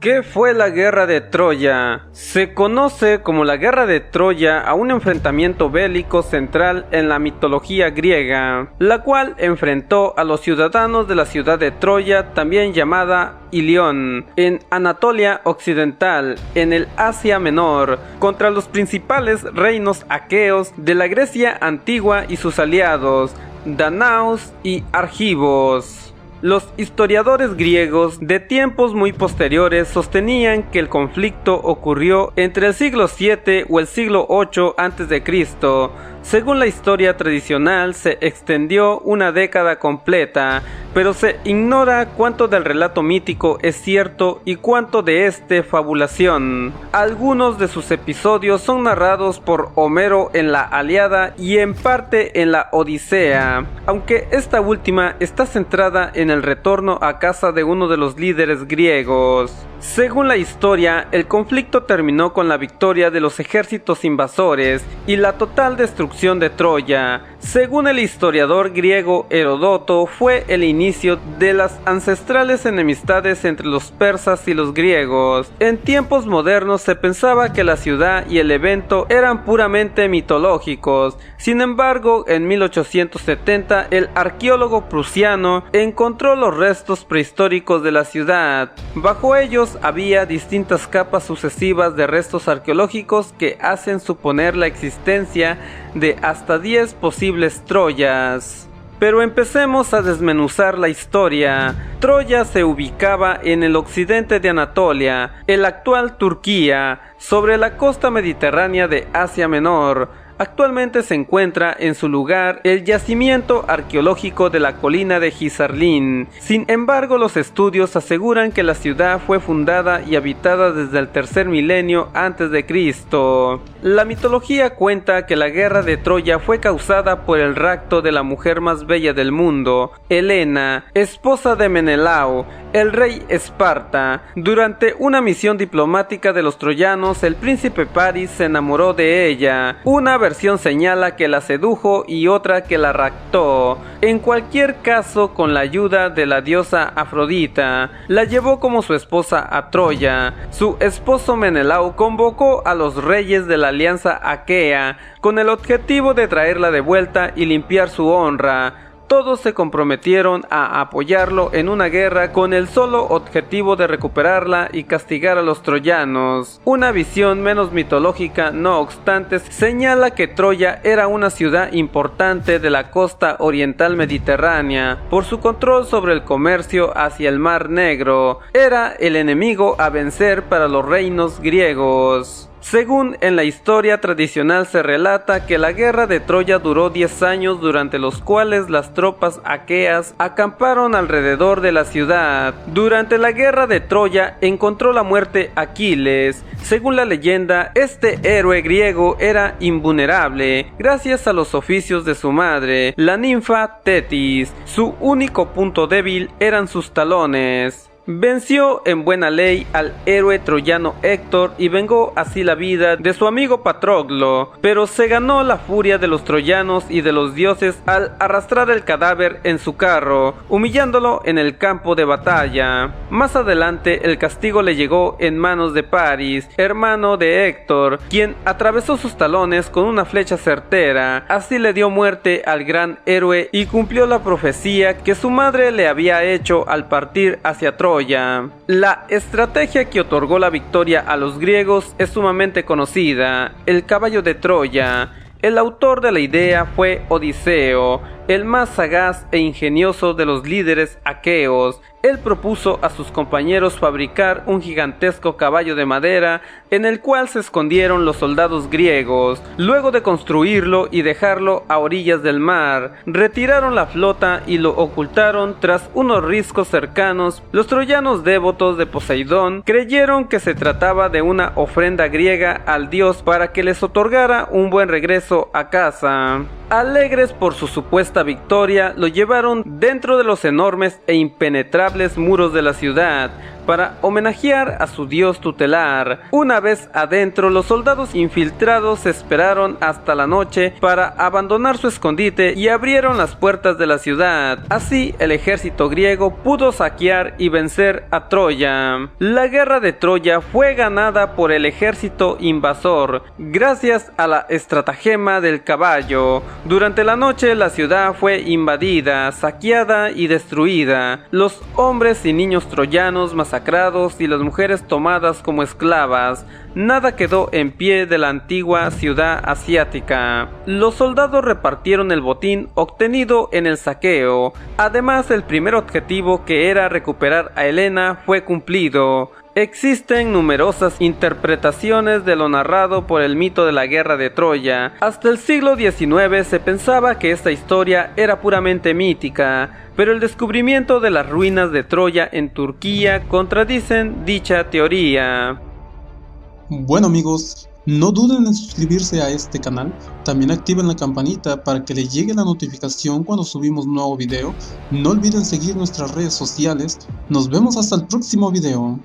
¿Qué fue la Guerra de Troya? Se conoce como la Guerra de Troya a un enfrentamiento bélico central en la mitología griega, la cual enfrentó a los ciudadanos de la ciudad de Troya, también llamada Ilión, en Anatolia Occidental, en el Asia Menor, contra los principales reinos aqueos de la Grecia antigua y sus aliados, Danaos y Argivos. Los historiadores griegos de tiempos muy posteriores sostenían que el conflicto ocurrió entre el siglo VII o el siglo VIII a.C. Según la historia tradicional, se extendió una década completa, pero se ignora cuánto del relato mítico es cierto y cuánto de este fabulación. Algunos de sus episodios son narrados por Homero en la Ilíada y en parte en la Odisea, aunque esta última está centrada en el retorno a casa de uno de los líderes griegos. Según la historia, el conflicto terminó con la victoria de los ejércitos invasores y la total destrucción de Troya. Según el historiador griego Heródoto, fue el inicio de las ancestrales enemistades entre los persas y los griegos. En tiempos modernos se pensaba que la ciudad y el evento eran puramente mitológicos. Sin embargo, en 1870, el arqueólogo prusiano encontró los restos prehistóricos de la ciudad. Bajo ellos había distintas capas sucesivas de restos arqueológicos que hacen suponer la existencia de hasta 10 posibles Troyas. Pero empecemos a desmenuzar la historia. Troya se ubicaba en el occidente de Anatolia, el actual Turquía, sobre la costa mediterránea de Asia Menor. Actualmente se encuentra en su lugar el yacimiento arqueológico de la colina de Jizarlín. Sin embargo, los estudios aseguran que la ciudad fue fundada y habitada desde el tercer milenio antes de Cristo. La mitología cuenta que la guerra de Troya fue causada por el rapto de la mujer más bella del mundo, Helena, esposa de Menelao, el rey Esparta. Durante una misión diplomática de los troyanos, el príncipe Paris se enamoró de ella. Una versión señala que la sedujo y otra que la raptó. En cualquier caso, con la ayuda de la diosa Afrodita, la llevó como su esposa a Troya. Su esposo Menelao convocó a los reyes de la alianza aquea con el objetivo de traerla de vuelta y limpiar su honra. Todos se comprometieron a apoyarlo en una guerra con el solo objetivo de recuperarla y castigar a los troyanos. Una visión menos mitológica, no obstante, señala que Troya era una ciudad importante de la costa oriental mediterránea por su control sobre el comercio hacia el Mar Negro. Era el enemigo a vencer para los reinos griegos. Según en la historia tradicional se relata que la guerra de Troya duró 10 años, durante los cuales las tropas aqueas acamparon alrededor de la ciudad. Durante la guerra de Troya encontró la muerte Aquiles. Según la leyenda, este héroe griego era invulnerable gracias a los oficios de su madre, la ninfa Tetis. Su único punto débil eran sus talones. Venció en buena ley al héroe troyano Héctor y vengó así la vida de su amigo Patroclo, pero se ganó la furia de los troyanos y de los dioses al arrastrar el cadáver en su carro, humillándolo en el campo de batalla. Más adelante el castigo le llegó en manos de Paris, hermano de Héctor, quien atravesó sus talones con una flecha certera. Así le dio muerte al gran héroe y cumplió la profecía que su madre le había hecho al partir hacia Troya. La estrategia que otorgó la victoria a los griegos es sumamente conocida: el caballo de Troya. El autor de la idea fue Odiseo, el más sagaz e ingenioso de los líderes aqueos. Él propuso a sus compañeros fabricar un gigantesco caballo de madera en el cual se escondieron los soldados griegos. Luego de construirlo y dejarlo a orillas del mar, retiraron la flota y lo ocultaron tras unos riscos cercanos. Los troyanos devotos de Poseidón creyeron que se trataba de una ofrenda griega al dios para que les otorgara un buen regreso a casa. Alegres por su supuesta victoria, lo llevaron dentro de los enormes e impenetrables muros de la ciudad. para homenajear a su dios tutelar. Una vez adentro, los soldados infiltrados esperaron hasta la noche para abandonar su escondite y abrieron las puertas de la ciudad. Así, el ejército griego pudo saquear y vencer a Troya. La guerra de Troya fue ganada por el ejército invasor, gracias a la estratagema del caballo. Durante la noche, la ciudad fue invadida, saqueada y destruida. Los hombres y niños troyanos masacrados y las mujeres tomadas como esclavas. Nada quedó en pie de la antigua ciudad asiática. Los soldados repartieron el botín obtenido en el saqueo. Además, el primer objetivo, que era recuperar a Helena, fue cumplido. Existen numerosas interpretaciones de lo narrado por el mito de la guerra de Troya. Hasta el siglo XIX se pensaba que esta historia era puramente mítica, pero el descubrimiento de las ruinas de Troya en Turquía contradicen dicha teoría. Bueno amigos, no duden en suscribirse a este canal, también activen la campanita para que les llegue la notificación cuando subimos nuevo video. No olviden seguir nuestras redes sociales, nos vemos hasta el próximo video.